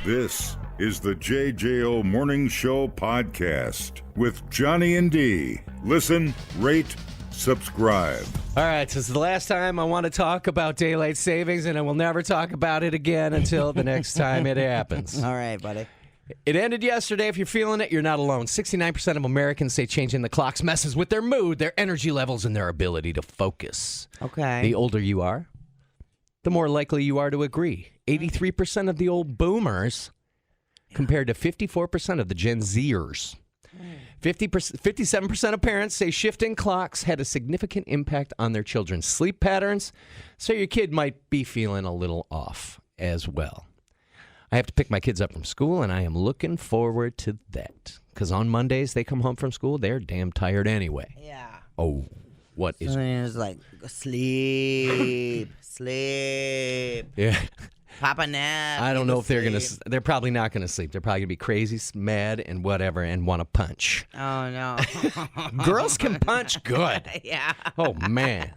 This is the JJO Morning Show podcast with Johnny and D. Listen, rate, subscribe. All right, this is the last time I want to talk about daylight savings, and I will never talk about it again until the next time it happens. All right, buddy. It ended yesterday. If you're feeling it, you're not alone. 69% of Americans say changing the clocks messes with their mood, their energy levels, and their ability to focus. Okay. The older you are, the more likely you are to agree. 83% of the old boomers compared to 54% of the Gen Zers. 57% of parents say shifting clocks had a significant impact on their children's sleep patterns, so your kid might be feeling a little off as well. I have to pick my kids up from school, and I am looking forward to that, because on Mondays they come home from school, they're damn tired anyway. Yeah. Oh, what is... So it's like, sleep, sleep. Yeah. Pop a nap. I don't know if they're going to... They're probably not going to sleep. They're probably going to be crazy, mad, and whatever, and want to punch. Oh, no. Girls can punch good. Yeah. Oh, man.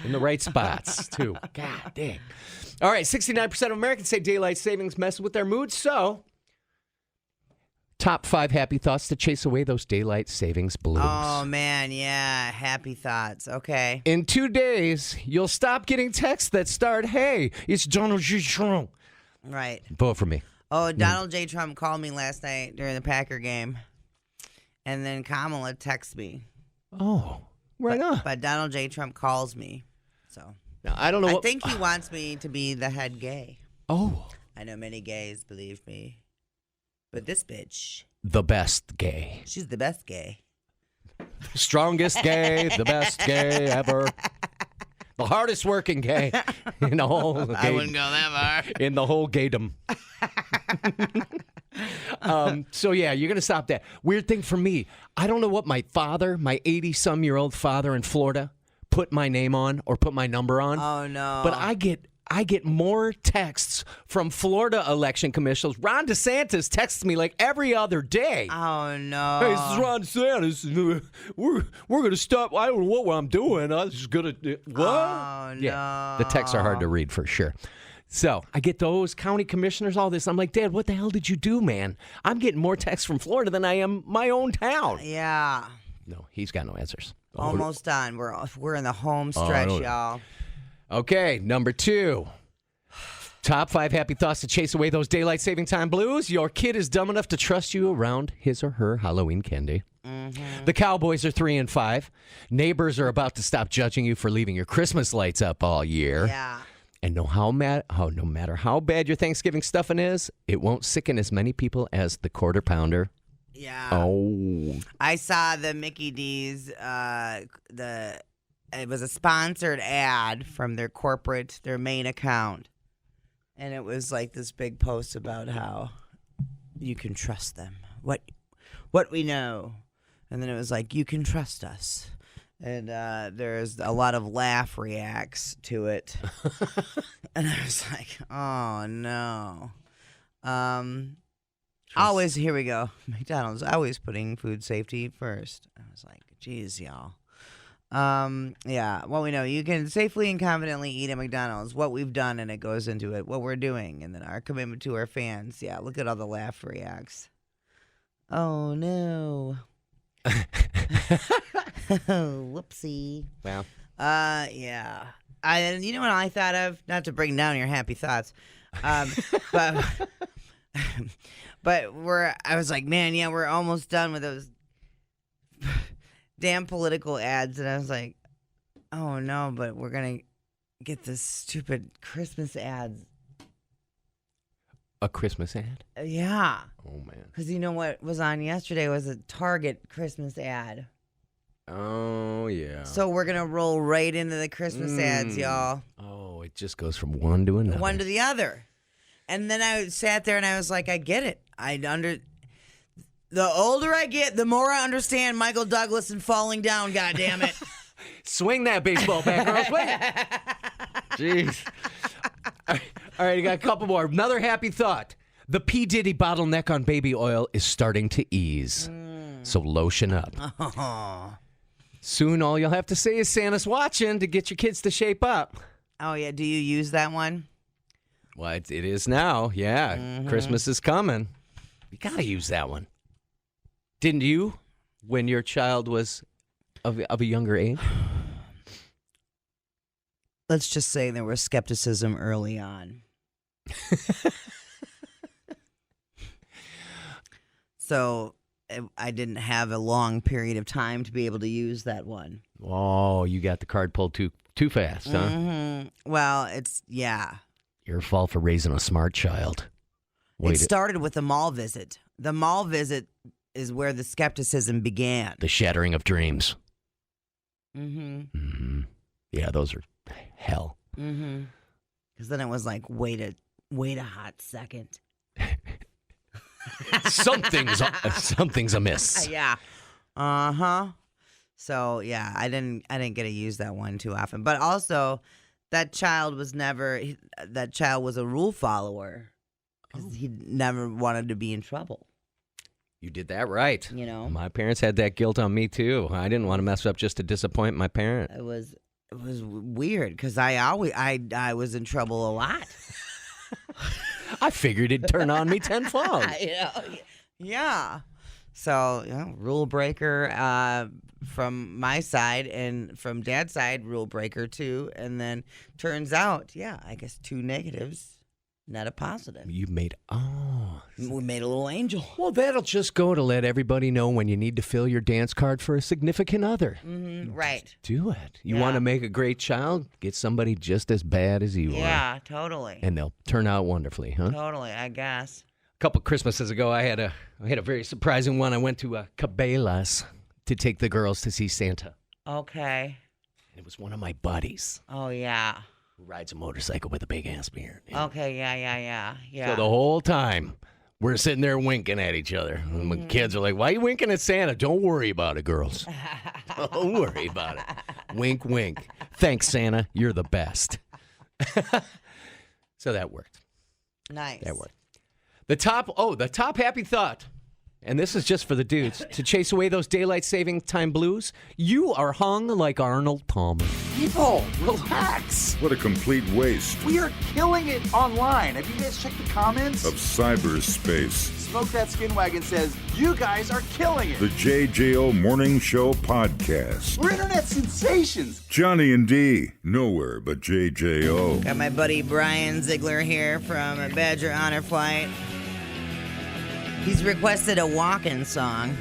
In the right spots, too. God dang. All right, 69% of Americans say daylight savings messes with their mood, so... Top 5 happy thoughts to chase away those daylight savings blues. Oh, man, yeah. Happy thoughts. Okay. In 2 days, you'll stop getting texts that start, "Hey, it's Donald J. Trump." Right. Vote for me. Oh, Donald J. Trump called me last night during the Packer game, and then Kamala texted me. Oh, right on. But Donald J. Trump calls me, so... Now, I don't know I what... think he wants me to be the head gay. Oh. I know many gays, believe me. But this bitch, The best gay. she's the best gay. Strongest gay, the best gay ever. The hardest working gay in the whole I wouldn't go that far. in the whole gaydom. So yeah, you're gonna stop that. Weird thing for me, I don't know what my father, my 80-some-year-old father in Florida, put my name on or put my number on. Oh, no. But I get more texts from Florida election commissioners. Ron DeSantis texts me like every other day. Oh, no. Hey, this is Ron DeSantis. We're going to stop. I don't know what I'm doing. I was just going to... What? Oh, no. Yeah, the texts are hard to read for sure. So I get those county commissioners, all this. I'm like, Dad, what the hell did you do, man? I'm getting more texts from Florida than I am my own town. Yeah. No, he's got no answers. Almost done. We're in the home stretch, y'all. Okay, number 2. Top 5 happy thoughts to chase away those daylight saving time blues. Your kid is dumb enough to trust you around his or her Halloween candy. Mm-hmm. The Cowboys are 3 and 5. Neighbors are about to stop judging you for leaving your Christmas lights up all year. Yeah. And no matter how bad your Thanksgiving stuffing is, it won't sicken as many people as the Quarter Pounder. Yeah. Oh. I saw the Mickey D's, it was a sponsored ad from their main account. And it was like this big post about how you can trust them. What we know. And then it was like, you can trust us. And there's a lot of laugh reacts to it. And I was like, oh, no. Always, here we go. McDonald's always putting food safety first. I was like, geez, y'all. Yeah, well, we know you can safely and confidently eat at McDonald's. What we've done, and it goes into it, what we're doing, and then our commitment to our fans. Yeah, look at all the laugh reacts. Oh, no. Whoopsie. Well. Yeah. And you know what I thought of? Not to bring down your happy thoughts, but I was like, man, yeah, we're almost done with those damn political ads. And I was like, oh no, but we're going to get this stupid Christmas ads. A Christmas ad? Yeah. Oh, man. Because you know what was on yesterday was a Target Christmas ad. Oh, yeah. So we're going to roll right into the Christmas ads, y'all. Oh, it just goes from one to another. One to the other. And then I sat there and I was like, I get it. The older I get, the more I understand Michael Douglas and falling down, goddammit. Swing that baseball bat, girl. Swing it. Jeez. All right, you got a couple more. Another happy thought. The P. Diddy bottleneck on baby oil is starting to ease. So lotion up. Oh. Soon all you'll have to say is Santa's watching to get your kids to shape up. Oh, yeah. Do you use that one? Well, it is now. Yeah. Christmas is coming. You got to use that one. Didn't you when your child was of a younger age? Let's just say there was skepticism early on. So I didn't have a long period of time to be able to use that one. Oh, you got the card pulled too fast, huh? Well, it's, yeah. Your fault for raising a smart child. It started with the mall visit. The mall visit is where the skepticism began. The shattering of dreams. Mm-hmm. Yeah, those are hell. Mm-hmm. Because then it was like, wait a hot second. Something's amiss. Yeah. Uh-huh. So yeah, I didn't get to use that one too often. But also, that child was a rule follower. Because he never wanted to be in trouble. You did that right. You know? My parents had that guilt on me, too. I didn't want to mess up just to disappoint my parent. It was weird because I was in trouble a lot. I figured it'd turn on me tenfold. Yeah. So, rule breaker from my side, and from Dad's side, rule breaker too. And then turns out, I guess 2 negatives. Not a positive. We made a little angel. Well, that'll just go to let everybody know when you need to fill your dance card for a significant other. Right. Just do it. You want to make a great child? Get somebody just as bad as you are. Yeah, totally. And they'll turn out wonderfully, huh? Totally, I guess. A couple Christmases ago, I had a very surprising one. I went to Cabela's to take the girls to see Santa. Okay. It was one of my buddies. Oh, yeah. Who rides a motorcycle with a big ass beard. Okay, yeah. So the whole time, we're sitting there winking at each other. And my kids are like, why are you winking at Santa? Don't worry about it, girls. Don't worry about it. Wink, wink. Thanks, Santa. You're the best. So that worked. Nice. That worked. The top happy thought, and this is just for the dudes, to chase away those daylight saving time blues, you are hung like Arnold Palmer. People, relax. What a complete waste We are killing it online. Have you guys checked the comments? of cyberspace. Smoke That Skin Wagon says, you guys are killing it. The JJO Morning Show Podcast. We're internet sensations. Johnny and D, nowhere but JJO. Got my buddy Brian Ziegler here from Badger Honor Flight. He's requested a walk-in song.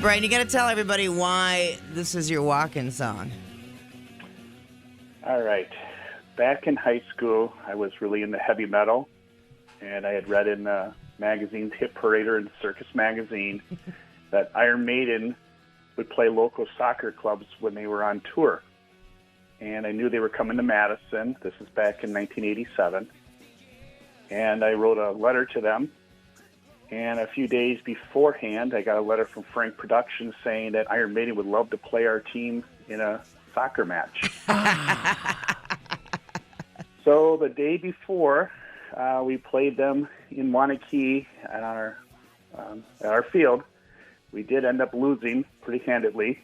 Brian, you got to tell everybody why this is your walk-in song. All right. Back in high school, I was really into heavy metal, and I had read in magazines, Hit Parader and Circus Magazine, that Iron Maiden would play local soccer clubs when they were on tour. And I knew they were coming to Madison. This is back in 1987. And I wrote a letter to them. And a few days beforehand, I got a letter from Frank Productions saying that Iron Maiden would love to play our team in a soccer match. So the day before, we played them in Wanakee at our field. We did end up losing pretty handedly.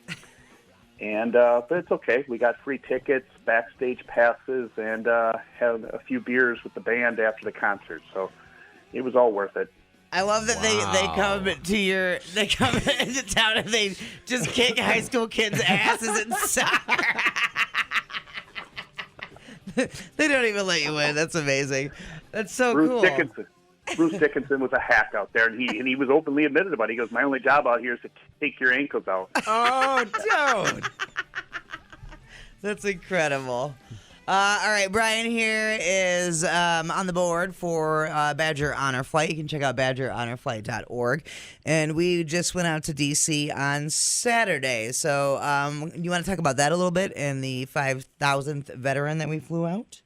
But it's okay. We got free tickets, backstage passes, and had a few beers with the band after the concert. So it was all worth it. I love that they come into town and they just kick high school kids' asses in soccer. They don't even let you in. That's amazing. That's so cool. Bruce Dickinson was a hack out there, and he was openly admitted about it. He goes, "My only job out here is to take your ankles out." Oh, dude. That's incredible. All right, Brian here is on the board for Badger Honor Flight. You can check out badgerhonorflight.org. And we just went out to D.C. on Saturday. So you want to talk about that a little bit and the 5,000th veteran that we flew out?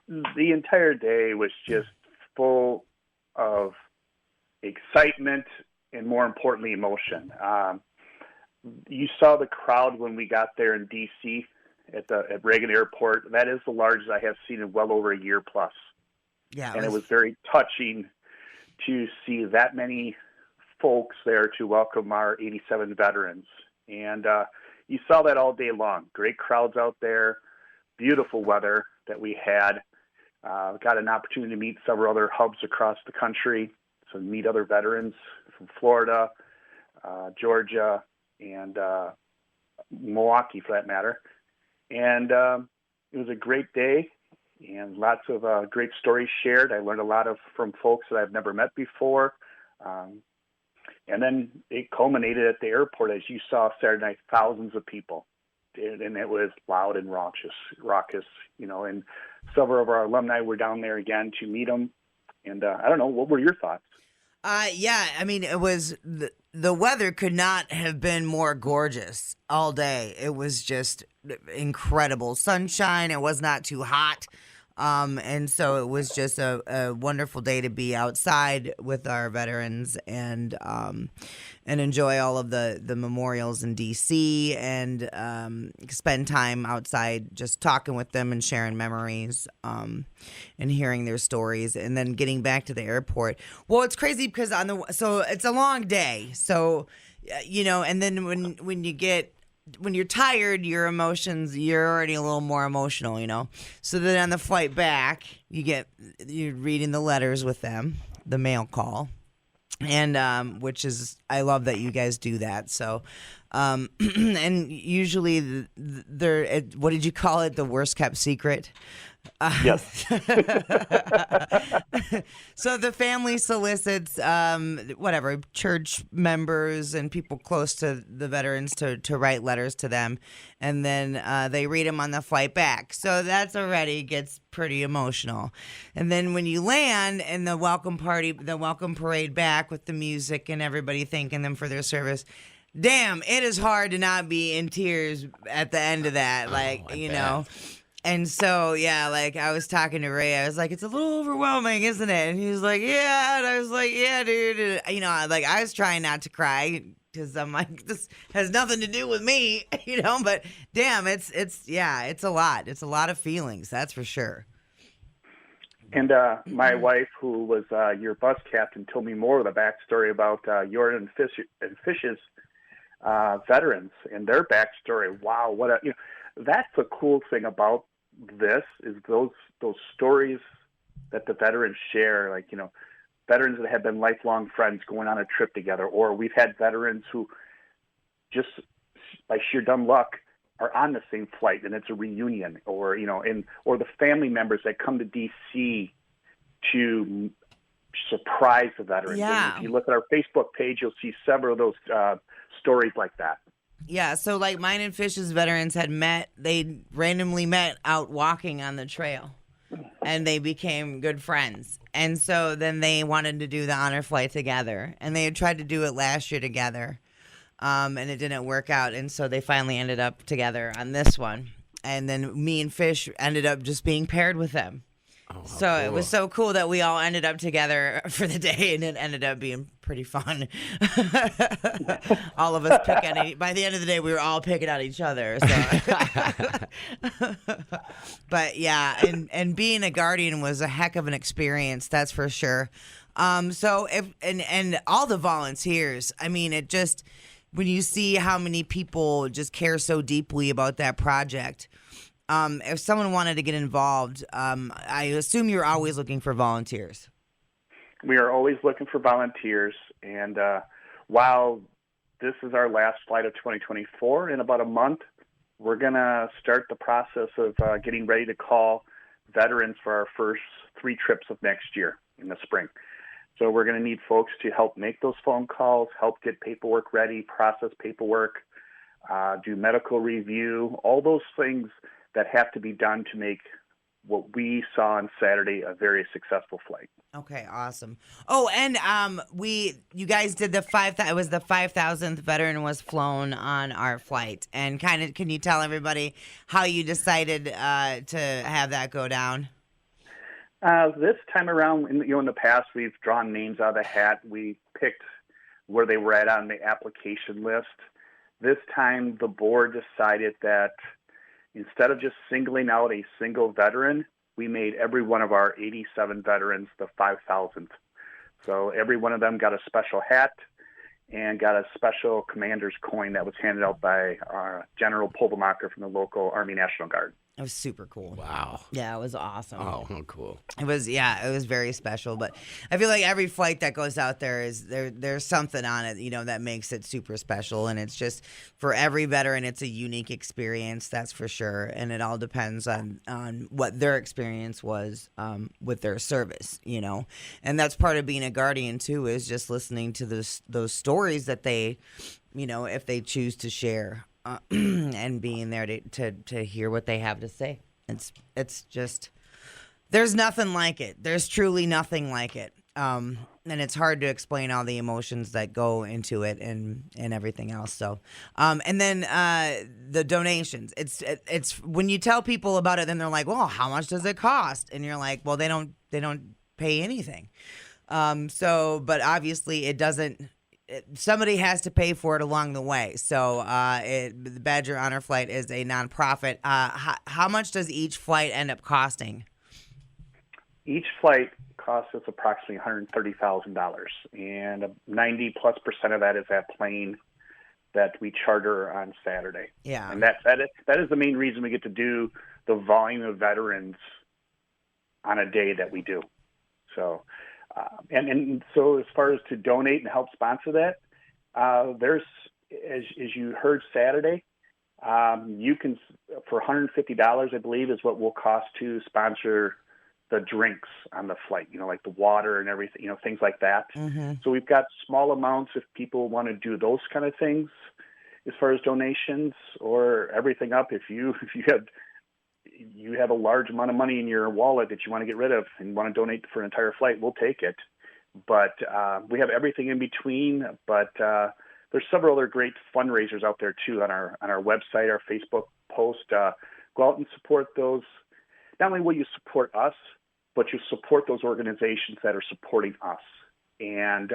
The entire day was just full of excitement and, more importantly, emotion. You saw the crowd when we got there in D.C., at Reagan Airport. That is the largest I have seen in well over a year plus. Yeah, and it was very touching to see that many folks there to welcome our 87 veterans. And you saw that all day long. Great crowds out there, beautiful weather that we had. Got an opportunity to meet several other hubs across the country, so meet other veterans from Florida, Georgia, and Milwaukee, for that matter. And it was a great day, and lots of great stories shared. I learned a lot from folks that I've never met before. And then it culminated at the airport, as you saw Saturday night, thousands of people. And it was loud and raucous, and several of our alumni were down there again to meet them. And I don't know, what were your thoughts? Yeah, I mean, it was the weather could not have been more gorgeous all day. It was just incredible sunshine. It was not too hot. And so it was just a wonderful day to be outside with our veterans and enjoy all of the memorials in DC and spend time outside just talking with them and sharing memories and hearing their stories and then getting back to the airport. Well, it's crazy because so it's a long day. So, and then when you're tired, your emotions, you're already a little more emotional, So then on the flight back, you're reading the letters with them, the mail call, and which is, I love that you guys do that. So, and usually what did you call it? The worst kept secret? Yes. So the family solicits, church members and people close to the veterans to write letters to them, and then they read them on the flight back. So that's already gets pretty emotional. And then when you land and the welcome parade back with the music and everybody thanking them for their service. Damn, it is hard to not be in tears at the end of that. Bet. And so, yeah, I was talking to Ray. I was like, it's a little overwhelming, isn't it? And he was like, yeah. And I was like, yeah, dude. And, I was trying not to cry because I'm like, this has nothing to do with me, But, damn, it's a lot. It's a lot of feelings, that's for sure. And my wife, who was your bus captain, told me more of the backstory about your and Fish's veterans and their backstory. Wow, that's the cool thing about this is those stories that the veterans share, veterans that have been lifelong friends going on a trip together, or we've had veterans who just by sheer dumb luck are on the same flight and it's a reunion, or or the family members that come to DC to surprise the veterans. Yeah. And if you look at our Facebook page, you'll see several of those stories like that. Yeah, so mine and Fish's veterans they randomly met out walking on the trail, and they became good friends. And so then they wanted to do the honor flight together, and they had tried to do it last year together, and it didn't work out. And so they finally ended up together on this one. And then me and Fish ended up just being paired with them. So cool. It was so cool that we all ended up together for the day, and it ended up being pretty fun. All of us by the end of the day, we were all picking at each other. So. But yeah, and being a guardian was a heck of an experience, that's for sure. So and all the volunteers, I mean, it just, when you see how many people just care so deeply about that project. If someone wanted to get involved, I assume you're always looking for volunteers. We are always looking for volunteers. And while this is our last flight of 2024, in about a month, we're going to start the process of getting ready to call veterans for our first 3 trips of next year in the spring. So we're going to need folks to help make those phone calls, help get paperwork ready, process paperwork, do medical review, all those things that have to be done to make what we saw on Saturday a very successful flight. Okay, awesome. Oh, and you guys did it was the 5,000th veteran was flown on our flight. And can you tell everybody how you decided to have that go down? This time around, in the past, we've drawn names out of the hat. We picked where they were at on the application list. This time, the board decided that instead of just singling out a single veteran, we made every one of our 87 veterans the 5,000th. So every one of them got a special hat and got a special commander's coin that was handed out by General Polvemacher from the local Army National Guard. It was super cool. Wow. Yeah, it was awesome. Oh, cool. It was very special. But I feel like every flight that goes out there's something on it, that makes it super special. And it's just for every veteran, it's a unique experience, that's for sure. And it all depends on what their experience was with their service, And that's part of being a guardian too, is just listening to those stories that they, if they choose to share. And being there to hear what they have to say. It's just, there's nothing like it. There's truly nothing like it. And it's hard to explain all the emotions that go into it and everything else. So, and then the donations. It's when you tell people about it, then they're like, well, how much does it cost? And you're like, well, they don't pay anything. But obviously it doesn't. Somebody has to pay for it along the way. So the Badger Honor Flight is a nonprofit. How much does each flight end up costing? Each flight costs us approximately $130,000, and 90+% of that is that plane that we charter on Saturday. Yeah, and that is the main reason we get to do the volume of veterans on a day that we do. So. And so as far as to donate and help sponsor that, there's, as you heard Saturday, you can, for $150, I believe, is what will cost to sponsor the drinks on the flight, like the water and everything, things like that. Mm-hmm. So we've got small amounts if people want to do those kind of things as far as donations, or everything up. If you have a large amount of money in your wallet that you want to get rid of and want to donate for an entire flight, we'll take it. But we have everything in between. But there's several other great fundraisers out there too on our website, our Facebook post. Go out and support those. Not only will you support us, but you support those organizations that are supporting us. And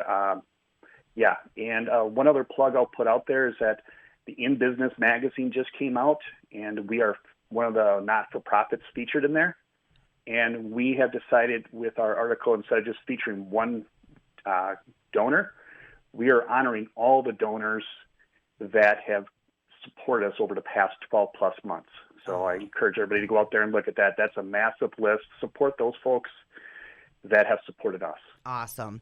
one other plug I'll put out there is that the In Business magazine just came out, and we are one of the not-for-profits featured in there. And we have decided with our article, instead of just featuring one donor, we are honoring all the donors that have supported us over the past 12-plus months. So I encourage everybody to go out there and look at that. That's a massive list. Support those folks that have supported us. Awesome.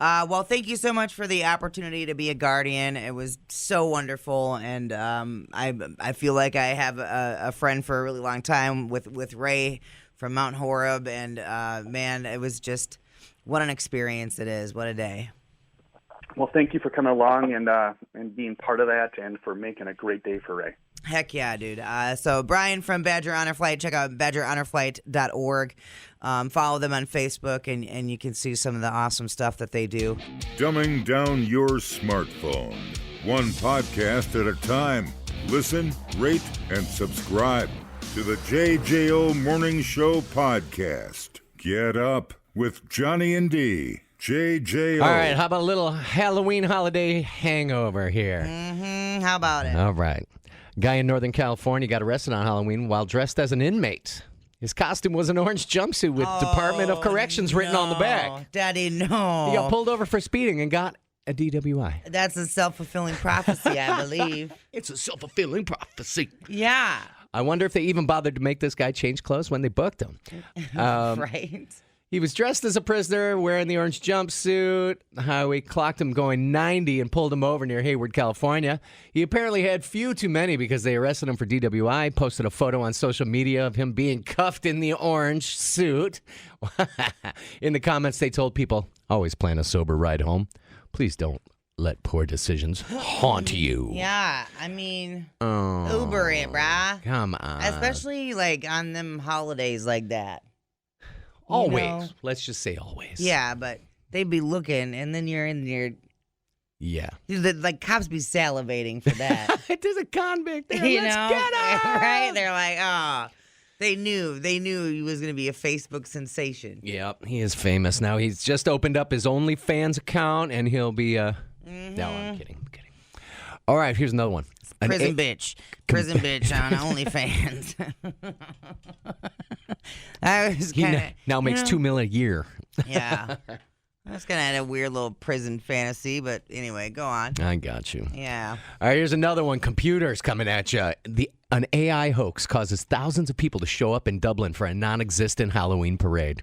Well, thank you so much for the opportunity to be a guardian. It was so wonderful, and I feel like I have a friend for a really long time with Ray from Mount Horeb, and man, it was just, what an experience it is. What a day. Well, thank you for coming along and being part of that, and for making a great day for Ray. Heck yeah, dude. So Brian from Badger Honor Flight, check out badgerhonorflight.org. Follow them on Facebook, and you can see some of the awesome stuff that they do. Dumbing down your smartphone. One podcast at a time. Listen, rate, and subscribe to the JJO Morning Show podcast. Get up with Johnny and D. JJO. All right, how about a little Halloween holiday hangover here? Mm-hmm. How about it? All right. Guy in Northern California got arrested on Halloween while dressed as an inmate. His costume was an orange jumpsuit with Department of Corrections written on the back. Daddy, no. He got pulled over for speeding and got a DWI. That's a self-fulfilling prophecy, I believe. It's a self-fulfilling prophecy. Yeah. I wonder if they even bothered to make this guy change clothes when they booked him. Right. He was dressed as a prisoner, wearing the orange jumpsuit. The highway clocked him going 90 and pulled him over near Hayward, California. He apparently had few too many because they arrested him for DWI, posted a photo on social media of him being cuffed in the orange suit. In the comments, they told people, always plan a sober ride home. Please don't let poor decisions haunt you. Yeah, I mean, Uber it, brah. Come on. Especially like on them holidays like that. Always. know? Let's just say always. Yeah, but they'd be looking, and then you're in there. Yeah. Like cops be salivating for that. There's a convict there. You Let's know? get him. Right? They're like, oh. They knew he was going to be a Facebook sensation. Yep, he is famous now. He's just opened up his OnlyFans account, and he'll be. No, I'm kidding. All right, here's another one. Prison bitch on OnlyFans. I was He kind of now makes $2 million a year. Yeah. I was going to add a weird little prison fantasy, but anyway, go on. I got you. Yeah. All right, here's another one. Computers coming at you. An AI hoax causes thousands of people to show up in Dublin for a non-existent Halloween parade.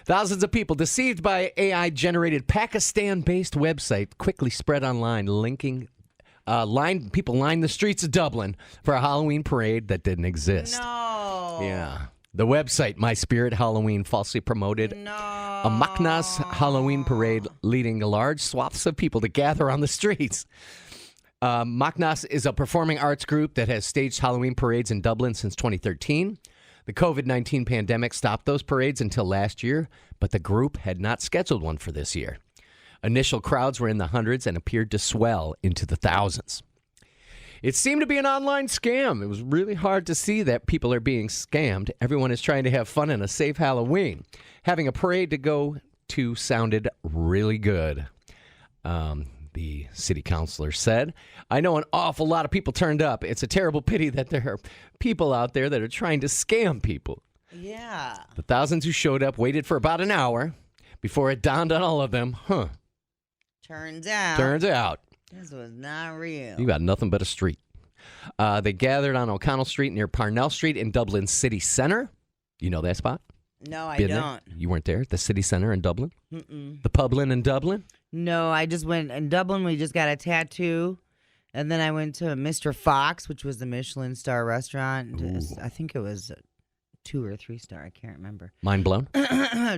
Thousands of people deceived by AI-generated Pakistan-based website quickly spread online, people lined the streets of Dublin for a Halloween parade that didn't exist. No. Yeah. The website, My Spirit Halloween, falsely promoted a Macnas Halloween parade, leading large swaths of people to gather on the streets. Macnas is a performing arts group that has staged Halloween parades in Dublin since 2013. The COVID-19 pandemic stopped those parades until last year, but the group had not scheduled one for this year. Initial crowds were in the hundreds and appeared to swell into the thousands. It seemed to be an online scam. It was really hard to see that people are being scammed. Everyone is trying to have fun and a safe Halloween. Having a parade to go to sounded really good, the city councilor said. I know an awful lot of people turned up. It's a terrible pity that there are people out there that are trying to scam people. Yeah. The thousands who showed up waited for about an hour before it dawned on all of them, Turns out. This was not real. You got nothing but a street. They gathered on O'Connell Street near Parnell Street in Dublin City Centre. You know that spot? No, I Been there? don't. You weren't there? The City Centre in Dublin? Mm-mm. The Publin in Dublin? No, I just went in Dublin. We just got a tattoo. And then I went to Mr. Fox, which was the Michelin star restaurant. I think it was 2 or 3 star. I can't remember. Mind blown?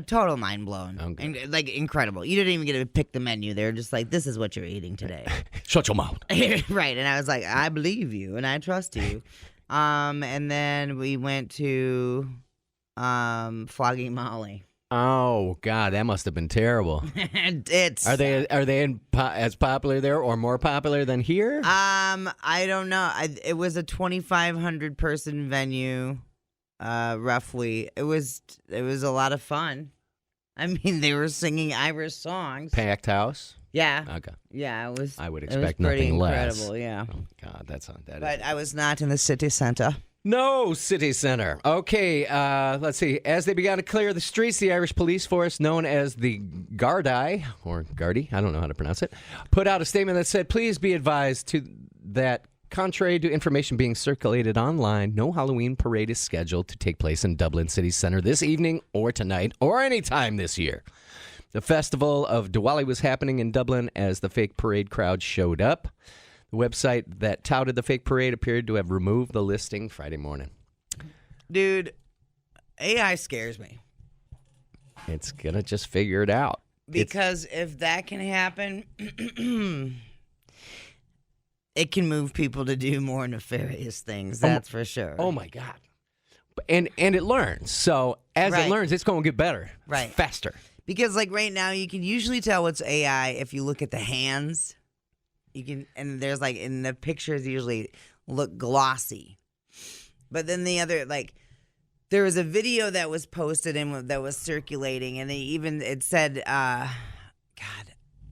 Total mind blown. Okay. And, like, incredible. You didn't even get to pick the menu. They were just like, this is what you're eating today. Shut your mouth. Right. And I was like, I believe you and I trust you. And then we went to Flogging Molly. Oh, God, that must have been terrible. Are they as popular there or more popular than here? I don't know. It was a 2,500 person venue. Roughly. It was a lot of fun. I mean, they were singing Irish songs. Packed house? Yeah. Okay. Yeah, it was. I would it was expect pretty nothing incredible, less. yeah. Oh, God, that's on that. But I was not in the city center. No city center. Okay, let's see. As they began to clear the streets, the Irish police force, known as the Gardaí, or Gardaí, I don't know how to pronounce it, put out a statement that said, please be advised that contrary to information being circulated online, no Halloween parade is scheduled to take place in Dublin City Centre this evening or tonight or any time this year. The festival of Diwali was happening in Dublin as the fake parade crowd showed up. The website that touted the fake parade appeared to have removed the listing Friday morning. Dude, AI scares me. It's going to just figure it out. Because if that can happen, it can move people to do more nefarious things. That's for sure. Oh, my God. And it learns. So as it learns, it's going to get better. Right. Faster. Because like right now, you can usually tell what's AI if you look at the hands. You can, and there's like in the pictures usually look glossy, but then the other there was a video that was posted and that was circulating, and it said, God,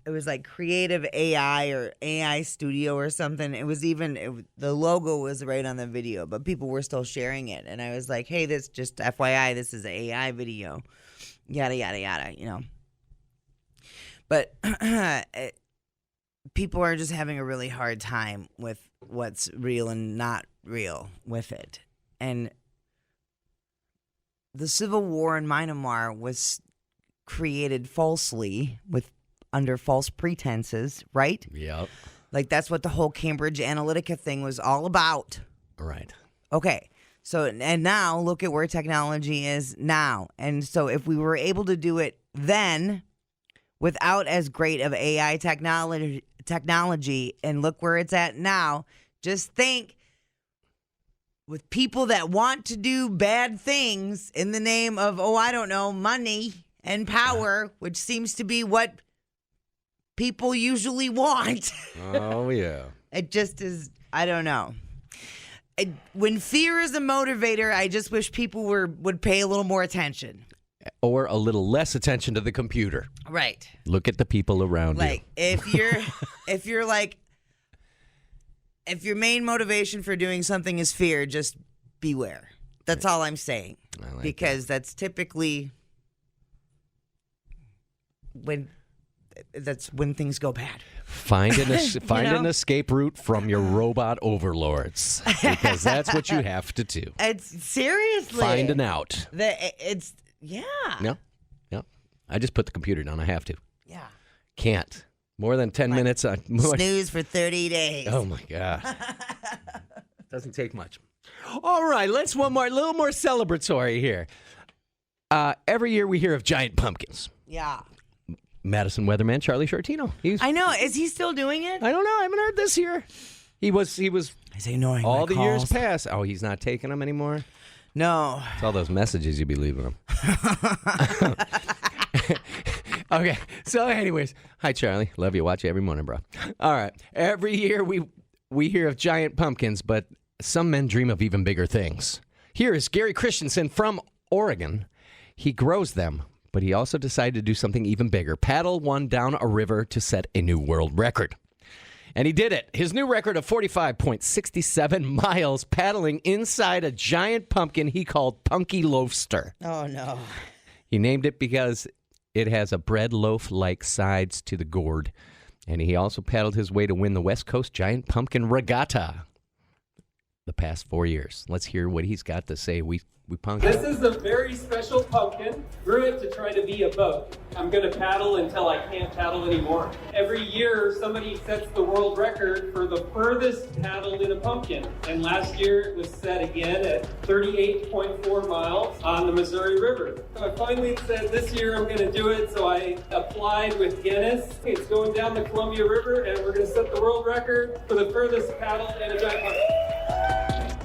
it was like Creative AI or AI Studio or something. It was the logo was right on the video, but people were still sharing it, and I was like, hey, this just FYI, this is an AI video, yada yada yada, you know, but. People are just having a really hard time with what's real and not real with it. And the Civil War in Myanmar was created falsely under false pretenses, right? Yep. Like that's what the whole Cambridge Analytica thing was all about. Right. Okay. So, and now look at where technology is now. And so if we were able to do it then without as great of AI technology, and look where it's at now, just think with people that want to do bad things in the name of, I don't know, money and power, which seems to be what people usually want. Oh, yeah. It just is, I don't know. When fear is a motivator, I just wish people would pay a little more attention. Or a little less attention to the computer. Right. Look at the people around you. Like if your main motivation for doing something is fear, just beware. That's all I'm saying. I like because that's typically when things go bad. Find an escape route from your robot overlords, because that's what you have to do. It's seriously Find an out. Yeah. No. I just put the computer down. I have to. Yeah. Can't. More than 10 minutes. Snooze for 30 days. Oh, my God. Doesn't take much. All right, let's a little more celebratory here. Every year we hear of giant pumpkins. Yeah. Madison weatherman Charlie Shortino. I know. Is he still doing it? I don't know. I haven't heard this year. He was. Is he ignoring all the calls? years past. Oh, he's not taking them anymore? No. It's all those messages you be leaving him. Okay. So anyways, hi, Charlie. Love you. Watch you every morning, bro. All right. Every year we hear of giant pumpkins, but some men dream of even bigger things. Here is Gary Christensen from Oregon. He grows them, but he also decided to do something even bigger. Paddle one down a river to set a new world record. And he did it. His new record of 45.67 miles paddling inside a giant pumpkin he called Punky Loafster. Oh, no. He named it because it has a bread loaf-like sides to the gourd. And he also paddled his way to win the West Coast Giant Pumpkin Regatta the past 4 years. Let's hear what he's got to say. We punked. This is a very special pumpkin. Grew it to try to be a boat. I'm going to paddle until I can't paddle anymore. Every year, somebody sets the world record for the furthest paddle in a pumpkin. And last year, it was set again at 38.4 miles on the Missouri River. So I finally said this year I'm going to do it, so I applied with Guinness. It's going down the Columbia River, and we're going to set the world record for the furthest paddle in a giant pumpkin.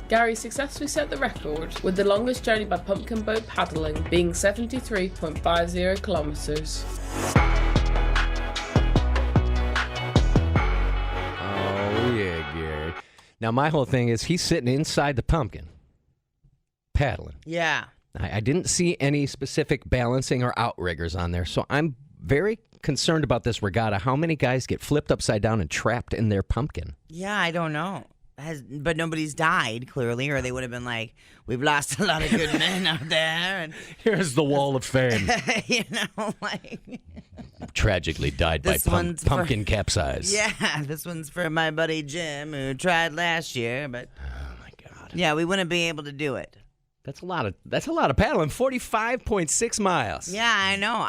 Gary successfully set the record with the longest journey by pumpkin boat paddling being 73.50 kilometers. Oh, yeah, Gary. Now, my whole thing is he's sitting inside the pumpkin, paddling. Yeah. I didn't see any specific balancing or outriggers on there, so I'm very concerned about this regatta. How many guys get flipped upside down and trapped in their pumpkin? Yeah, I don't know. But nobody's died, clearly, or they would have been like, we've lost a lot of good men out there. And Here's the wall of fame. like... Tragically died by pumpkin capsize. Yeah, this one's for my buddy Jim, who tried last year, but... Oh, my God. Yeah, we wouldn't be able to do it. That's a lot of paddling. 45.6 miles. Yeah, I know.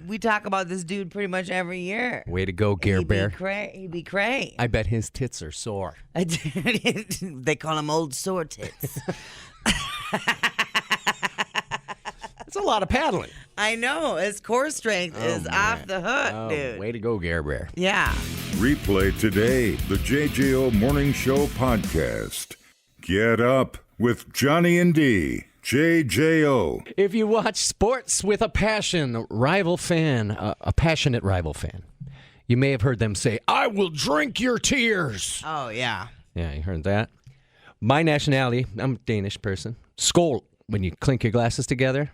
We talk about this dude pretty much every year. Way to go, Gare Bear. He'd be cray. I bet his tits are sore. They call him old sore tits. That's a lot of paddling. I know. His core strength is off the hook, dude. Way to go, Gare Bear. Yeah. Replay today the JJO Morning Show podcast. Get up with Johnny and D. JJO. If you watch sports with a passionate rival fan, you may have heard them say, "I will drink your tears." Oh, yeah. Yeah, you heard that. My nationality, I'm a Danish person. Skål, when you clink your glasses together.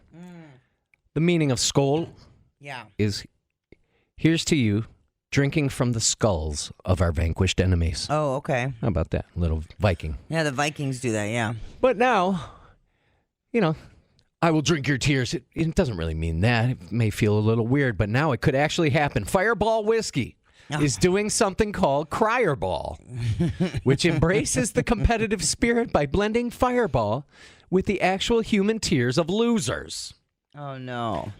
The meaning of skål is, here's to you, drinking from the skulls of our vanquished enemies. Oh, okay. How about that? Little Viking. Yeah, the Vikings do that, yeah. But now, I will drink your tears. It doesn't really mean that. It may feel a little weird, but now it could actually happen. Fireball Whiskey is doing something called Cryerball, which embraces the competitive spirit by blending Fireball with the actual human tears of losers. Oh, no.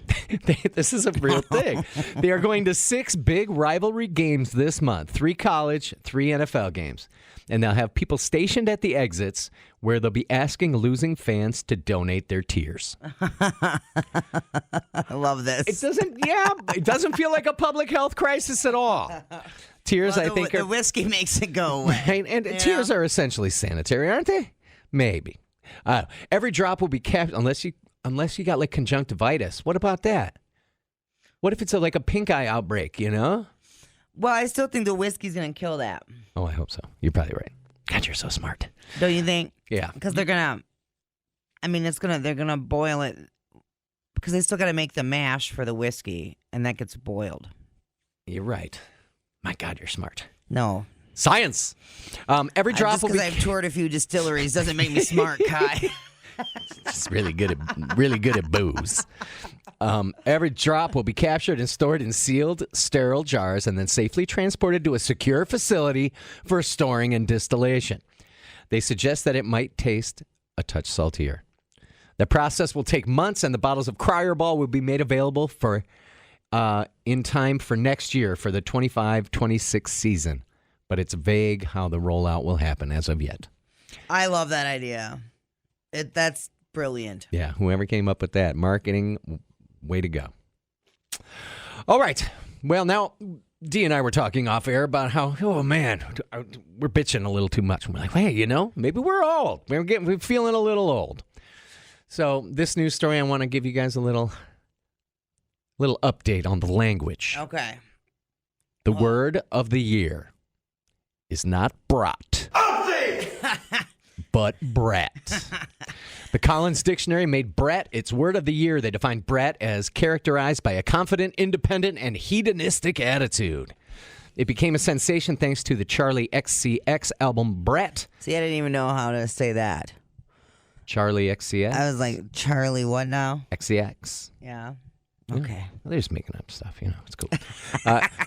This is a real thing. They are going to 6 big rivalry games this month, 3 college, 3 NFL games. And they'll have people stationed at the exits where they'll be asking losing fans to donate their tears. I love this. It doesn't feel like a public health crisis at all. Tears, well, I think, the whiskey makes it go away. Right? And tears are essentially sanitary, aren't they? Maybe. Every drop will be capped unless you got like conjunctivitis. What about that? What if it's like a pink eye outbreak, Well, I still think the whiskey's going to kill that. Oh, I hope so. You're probably right. God, you're so smart. Don't you think? Yeah. Because they're going to, they're going to boil it because they still got to make the mash for the whiskey and that gets boiled. You're right. My God, you're smart. No. Science. Every drop just will be... because I've toured a few distilleries doesn't make me smart, Kai. Just really good at booze. Every drop will be captured and stored in sealed, sterile jars and then safely transported to a secure facility for storing and distillation. They suggest that it might taste a touch saltier. The process will take months, and the bottles of Cryerball will be made available for in time for next year for the 25-26 season. But it's vague how the rollout will happen as of yet. I love that idea. That's brilliant. Yeah, whoever came up with that marketing, way to go. All right. Well, now, Dee and I were talking off air about how, oh, man, we're bitching a little too much. We're like, hey, maybe we're old. We're feeling a little old. So this news story, I want to give you guys a little update on the language. Okay. The word of the year is not brat, but brat. The Collins Dictionary made brat its word of the year. They defined brat as characterized by a confident, independent, and hedonistic attitude. It became a sensation thanks to the Charlie XCX album Brat. See, I didn't even know how to say that. Charlie XCX? I was like, Charlie what now? XCX. Yeah. Yeah. Okay. Well, they're just making up stuff, it's cool.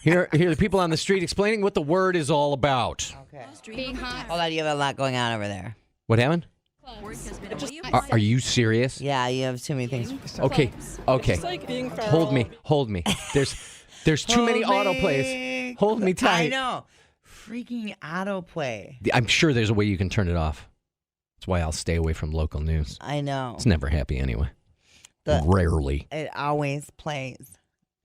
Here are the people on the street explaining what the word is all about. Okay. Being hot. Hold on, you have a lot going on over there. What happened? Are you serious? Yeah, you have too many things. Okay. Just like being feral. Hold me. There's too many autoplays. Hold me tight. I know. Freaking autoplay. I'm sure there's a way you can turn it off. That's why I'll stay away from local news. I know. It's never happy anyway. Rarely. It always plays.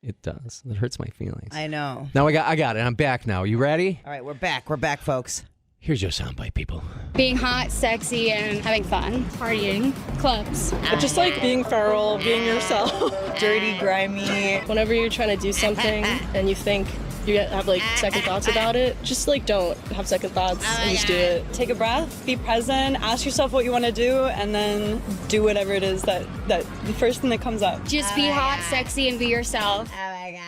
It does. It hurts my feelings. I know. Now I got it. I'm back now. You ready? All right, we're back. We're back, folks. Here's your soundbite, people. Being hot, sexy, and having fun. Partying. Clubs. Just like being feral, being yourself. Dirty, grimy. Whenever you're trying to do something and you think you have like second thoughts about it, just like don't have second thoughts and just do it. Take a breath, be present, ask yourself what you want to do, and then do whatever it is that the first thing that comes up. Just be hot, sexy, and be yourself. Oh my God.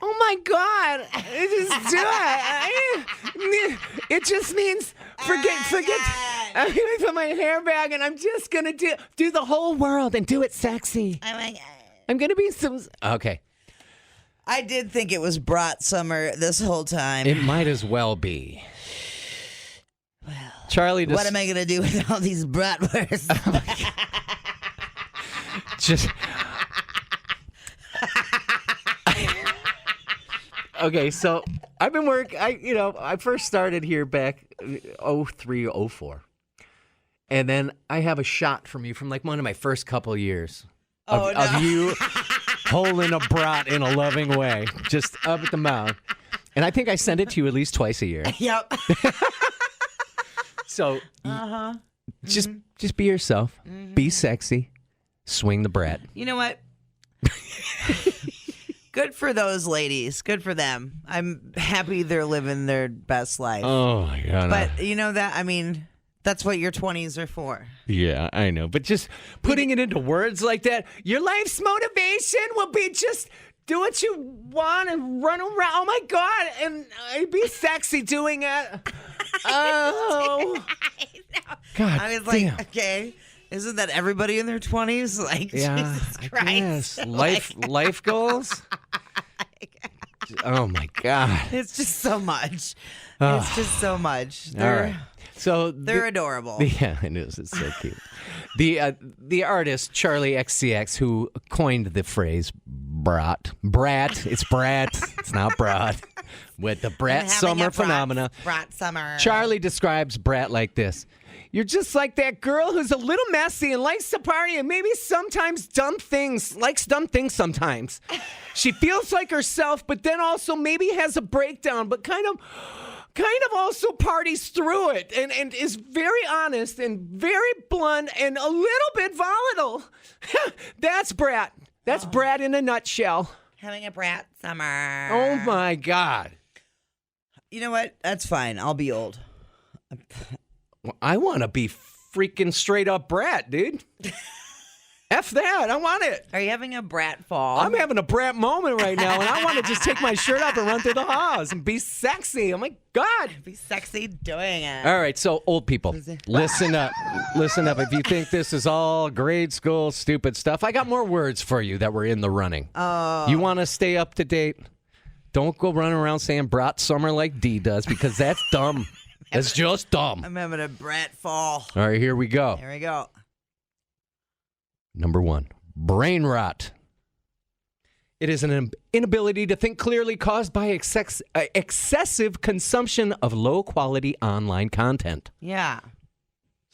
Oh my God! Just do it. It just means forget. I'm gonna put my hair back, and I'm just gonna do the whole world and do it sexy. Oh my God. I'm gonna be some. Okay. I did think it was brat summer this whole time. It might as well be. Well, Charlie, what am I gonna do with all these bratwursts? Just. Okay, so I've been I first started here back 03, 04. And then I have a shot from you from like one of my first couple years of you holding a brat in a loving way, just up at the mouth. And I think I send it to you at least twice a year. Yep. So just be yourself, be sexy, swing the brat. You know what? Good for those ladies. Good for them. I'm happy they're living their best life. Oh my God. But you know that, that's what your 20s are for. Yeah, I know. But just putting it into words like that, your life's motivation will be just do what you want and run around. Oh my God. And be sexy doing it. Oh. God. I was like, okay. Isn't that everybody in their 20s? Like, yeah, Jesus Christ. Yes. Life goals? Oh, my God. It's just so much. It's just so much. All right. So they're adorable. Yeah, it is. It's so cute. The artist, Charlie XCX, who coined the phrase brat. It's brat. It's not brat. With the brat summer phenomena. Brat summer. Charlie describes brat like this. You're just like that girl who's a little messy and likes to party and maybe sometimes likes dumb things sometimes. She feels like herself, but then also maybe has a breakdown, but kind of also parties through it and is very honest and very blunt and a little bit volatile. That's brat. That's brat in a nutshell. Having a brat summer. Oh, my God. You know what? That's fine. I'll be old. Well, I want to be freaking straight up brat, dude. F that. I want it. Are you having a brat fall? I'm having a brat moment right now, and I want to just take my shirt off and run through the halls and be sexy. Oh, my God. Be sexy doing it. All right, so old people, listen up. Listen up. If you think this is all grade school stupid stuff, I got more words for you that were in the running. Oh. You want to stay up to date? Don't go running around saying brat summer like D does, because that's dumb. It's just dumb. I'm having a brat fall. All right, here we go. Here we go. Number 1, brain rot. It is an inability to think clearly caused by excessive consumption of low-quality online content. Yeah.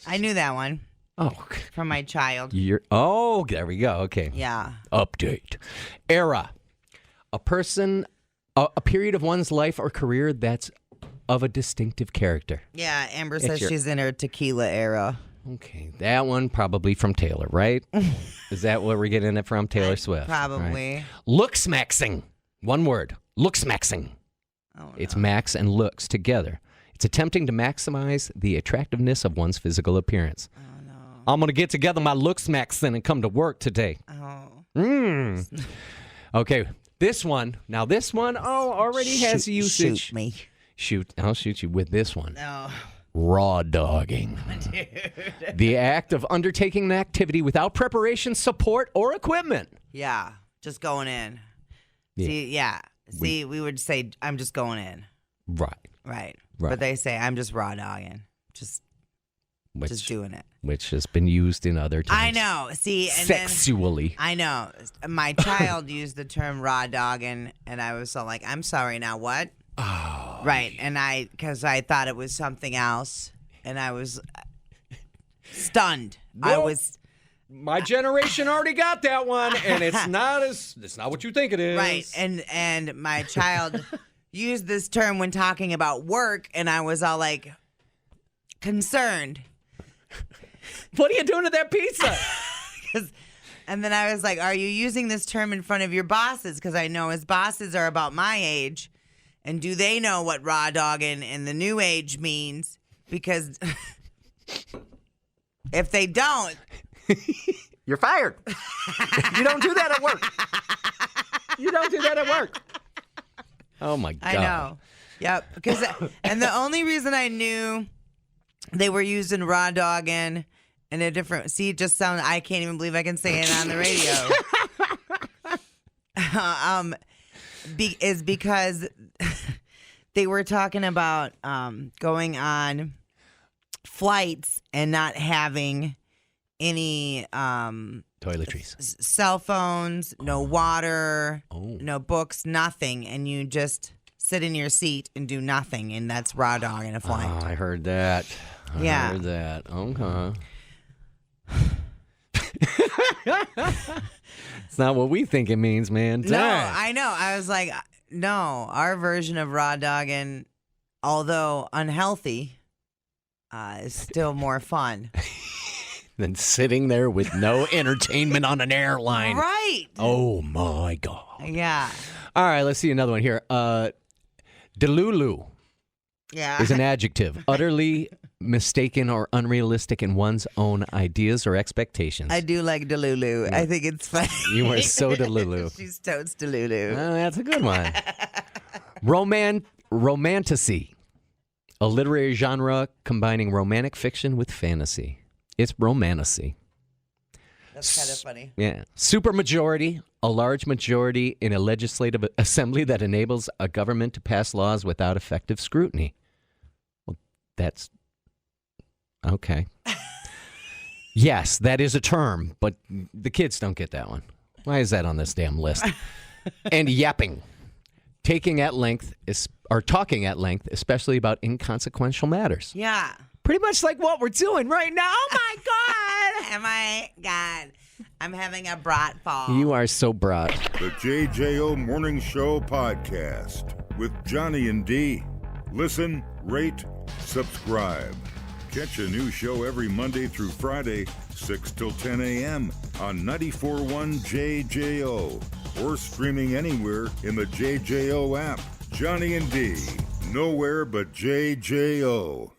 I knew that one. Oh. From my child. There we go. Okay. Yeah. Update. Era. A period of one's life or career that's of a distinctive character. Yeah, Amber says she's in her tequila era. Okay, that one probably from Taylor, right? Is that where we're getting it from? Taylor Swift? Probably. Right. Looks-maxing. One word. Looks-maxing. Oh, no. It's max and looks together. It's attempting to maximize the attractiveness of one's physical appearance. Oh, no. I'm going to get together my looks-maxing and come to work today. Oh. Okay, this one. Now, this one, already has usage. Shoot me. I'll shoot you with this one. No. Raw dogging. Dude. The act of undertaking an activity without preparation, support, or equipment. Yeah, just going in. See, we would say, I'm just going in. Right. But they say, I'm just raw dogging. Just doing it. Which has been used in other times. I know. See, and sexually. I know. My child used the term raw dogging, and I was so like, I'm sorry, now what? Oh. Right. And because I thought it was something else, and I was stunned. Nope. My generation already got that one, and it's not what you think it is. Right. And my child used this term when talking about work, and I was all like concerned. What are you doing to that pizza? And then I was like, are you using this term in front of your bosses? Because I know his bosses are about my age. And do they know what raw dogging in the new age means? Because if they don't, you're fired. You don't do that at work. You don't do that at work. Oh, my God. I know. Yep. And the only reason I knew they were using raw dogging in a different... See, it just sounds... I can't even believe I can say it on the radio. Is because they were talking about going on flights and not having any toiletries, cell phones, no water, no books, nothing, and you just sit in your seat and do nothing, and that's raw dog in a flight. Oh, I heard that. I heard that. Okay. It's not what we think it means, man. No, I know. I was like, no, our version of raw dogging, although unhealthy, is still more fun than sitting there with no entertainment on an airline. Right. Oh, my God. Yeah. All right, let's see another one here. Delulu is an adjective. Utterly mistaken or unrealistic in one's own ideas or expectations. I do like Delulu. I think it's funny. You are so Delulu. She's totes Delulu. Oh, that's a good one. Romantasy. A literary genre combining romantic fiction with fantasy. It's romantasy. That's kind of funny. Yeah. Supermajority, a large majority in a legislative assembly that enables a government to pass laws without effective scrutiny. Well, that's okay. Yes, that is a term, but the kids don't get that one. Why is that on this damn list? And yapping. Talking at length, especially about inconsequential matters. Yeah. Pretty much like what we're doing right now. Oh, my God. Oh, my God. I'm having a brat fall. You are so brat. The JJO Morning Show podcast with Johnny and D. Listen, rate, subscribe. Catch a new show every Monday through Friday, 6 till 10 a.m. on 94.1 JJO or streaming anywhere in the JJO app. Johnny and D, nowhere but JJO.